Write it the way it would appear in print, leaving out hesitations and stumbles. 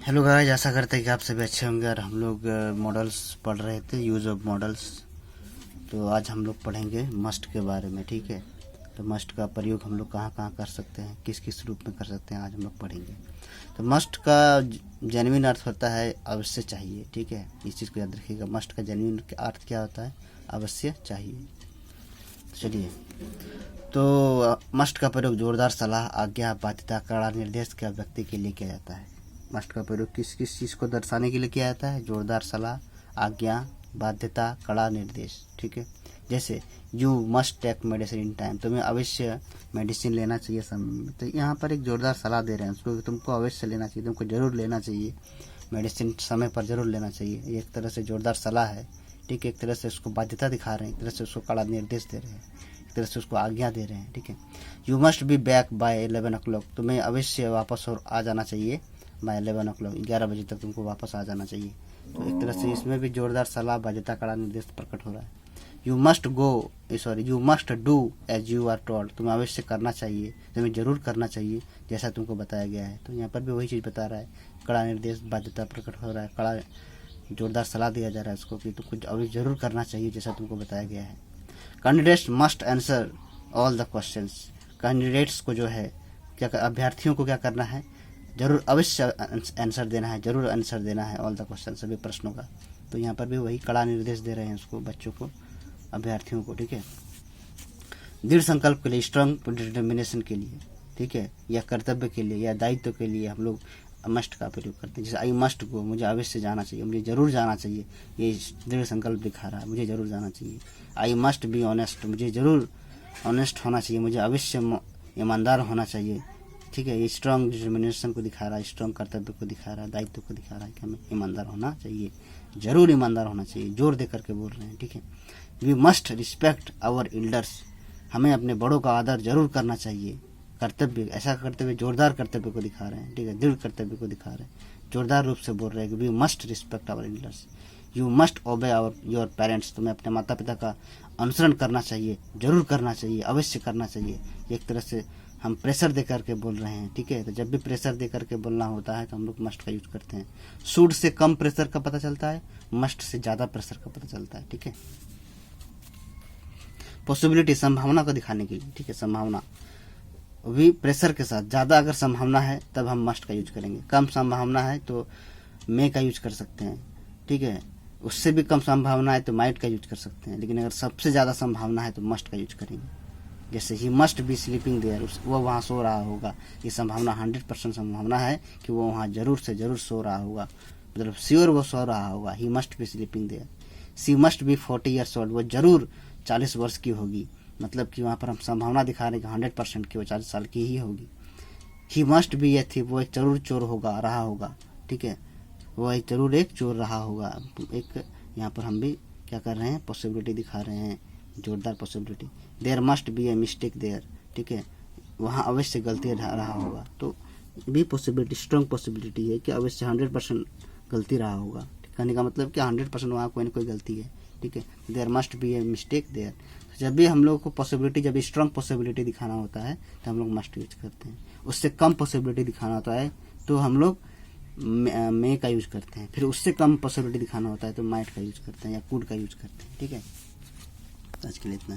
Hello guys, आशा करते हैं कि आप सभी अच्छे होंगे। और हम लोग मॉडल्स पढ़ रहे थे, यूज़ ऑफ मॉडल्स। तो आज हम लोग पढ़ेंगे मस्ट के बारे में, ठीक है। तो मस्ट का प्रयोग हम लोग कहाँ कहाँ कर सकते हैं, किस किस रूप में कर सकते हैं, आज हम लोग पढ़ेंगे। तो मस्ट का जेन्युइन अर्थ होता है अवश्य चाहिए, ठीक है। इस चीज़ को याद रखिएगा, मस्ट का जेन्युइन अर्थ क्या होता है, अवश्य चाहिए। चलिए, तो मस्ट का प्रयोग जोरदार सलाह, आज्ञा, बाध्यता, कड़ा निर्देश के व्यक्ति के लिए किया जाता है। मस्ट का प्रयोग किस किस चीज़ को दर्शाने के लिए किया जाता है? जोरदार सलाह, आज्ञा, बाध्यता, कड़ा निर्देश, ठीक है। जैसे you must take medicine in time, तुम्हें अवश्य मेडिसिन लेना चाहिए समय में। तो यहाँ पर एक जोरदार सलाह दे रहे हैं उसको, तुमको अवश्य लेना चाहिए, तुमको जरूर लेना चाहिए मेडिसिन, समय पर जरूर लेना चाहिए। ये एक तरह से जोरदार सलाह है, ठीक है। एक तरह से उसको बाध्यता दिखा रहे हैं, एक तरह से उसको कड़ा निर्देश दे रहे हैं, एक तरह से उसको आज्ञा दे रहे हैं, ठीक है। You must be back by 11 o'clock, तुम्हें अवश्य वापस और आ जाना चाहिए बाय 11 o'clock, 11 बजे तक तुमको वापस आ जाना चाहिए। तो एक तरह से इसमें भी जोरदार सलाह, बाध्यता, कड़ा निर्देश प्रकट हो रहा है। You must do as you are told, तुम्हें अवश्य करना चाहिए, तुम्हें जरूर करना चाहिए जैसा तुमको बताया गया है। तो यहाँ पर भी वही चीज़ बता रहा है, कड़ा निर्देश, बाध्यता प्रकट हो रहा है, कड़ा जोरदार सलाह दिया जा रहा है उसको कि तुमको अभी जरूर करना चाहिए जैसा तुमको बताया गया है। Candidates must answer all the questions, candidates को जो है क्या, अभ्यर्थियों को क्या करना है, जरूर अवश्य आंसर देना है, जरूर आंसर देना है ऑल द क्वेश्चन, सभी प्रश्नों का। तो यहाँ पर भी वही कड़ा निर्देश दे रहे हैं उसको, बच्चों को, अभ्यर्थियों को, ठीक है। दृढ़ संकल्प के लिए, स्ट्रांग डिटर्मिनेशन के लिए, ठीक है, या कर्तव्य के लिए या दायित्व के लिए हम लोग मस्ट का प्रयोग करते हैं। जैसे आई मस्ट गो, मुझे अवश्य जाना चाहिए, मुझे जरूर जाना चाहिए, ये दृढ़ संकल्प दिखा रहा है, मुझे जरूर जाना चाहिए। आई मस्ट बी ऑनेस्ट, मुझे जरूर ऑनेस्ट होना चाहिए, मुझे अवश्य ईमानदार होना चाहिए, ठीक है। ये स्ट्रांग डिटर्मिनेशन को दिखा रहा है, स्ट्रांग कर्तव्य को दिखा रहा है, दायित्व को दिखा रहा है कि हमें ईमानदार होना चाहिए, जरूर ईमानदार होना चाहिए, जोर दे करके बोल रहे हैं, ठीक है। We must respect our elders, हमें अपने बड़ों का आदर जरूर करना चाहिए। कर्तव्य, ऐसा कर्तव्य, जोरदार कर्तव्य को दिखा रहे हैं, ठीक है, दृढ़ कर्तव्य को दिखा रहे हैं, जोरदार रूप से बोल रहे हैं कि we must respect our elders. You must obey your parents, तुम्हें अपने माता पिता का अनुसरण करना चाहिए, जरूर करना चाहिए, अवश्य करना चाहिए। एक तरह से हम प्रेशर दे करके बोल रहे हैं, ठीक है। तो जब भी प्रेशर दे करके बोलना होता है तो हम लोग मस्ट का यूज करते हैं। शुड से कम प्रेशर का पता चलता है, मस्ट से ज़्यादा प्रेशर का पता चलता है, ठीक है। पॉसिबिलिटी, संभावना को दिखाने के लिए, ठीक है, संभावना भी प्रेशर के साथ। ज़्यादा अगर संभावना है तब हम मस्ट का यूज करेंगे, कम संभावना है तो मे का यूज कर सकते हैं, ठीक है। उससे भी कम संभावना है तो माइट का यूज कर सकते हैं, लेकिन अगर सबसे ज़्यादा संभावना है तो मस्ट का यूज करेंगे। जैसे he must be sleeping there, वो वहाँ सो रहा होगा, ये संभावना 100% संभावना है कि वो वहाँ जरूर से जरूर सो रहा होगा, मतलब श्योर वो सो रहा होगा। He must be sleeping there. She must be 40 years old, वो जरूर 40 वर्ष की होगी, मतलब कि वहाँ पर हम संभावना दिखा रहे हैं कि 100% की वो 40 साल की ही होगी। ही मस्ट बी ए थीफ, वो एक जरूर चोर होगा, रहा होगा, ठीक है, वो एक जरूर एक चोर रहा होगा। एक यहाँ पर हम भी क्या कर रहे हैं, पॉसिबिलिटी दिखा रहे हैं, जोरदार possibility. There must be a mistake there, ठीक है, वहाँ अवश्य गलती रहा होगा। तो भी पॉसिबिलिटी, स्ट्रॉन्ग पॉसिबिलिटी है कि अवश्य 100% गलती रहा होगा। कहने का मतलब कि 100% वहाँ कोई ना कोई गलती है, ठीक है। There must be a mistake there. जब भी हम लोग को पॉसिबिलिटी, जब स्ट्रॉन्ग पॉसिबिलिटी दिखाना होता है तो हम लोग मस्ट यूज करते हैं। उससे कम पॉसिबिलिटी दिखाना होता है तो हम लोग मे का यूज करते हैं। फिर उससे कम पॉसिबिलिटी दिखाना होता है तो माइट का यूज करते हैं या कुड का यूज करते हैं, ठीक है। आज के लिए इतना है।